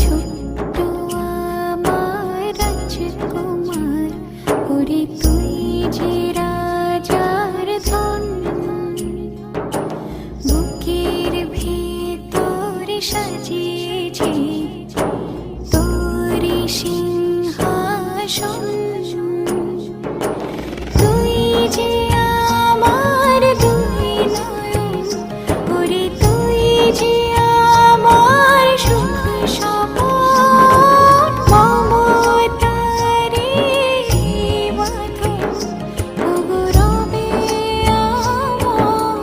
ছোট্ট আমার রাজকুমার, ওরে তুই যে রাজার ধন, বুকের ভেতর সাজিয়েছি তোর সিংহাসন। তুই যে আমার দুই নয়ন, ওরে তুই যে আমার সুখ স্বপন, মমতারে বাঁধন ওগো রবে আমরণ।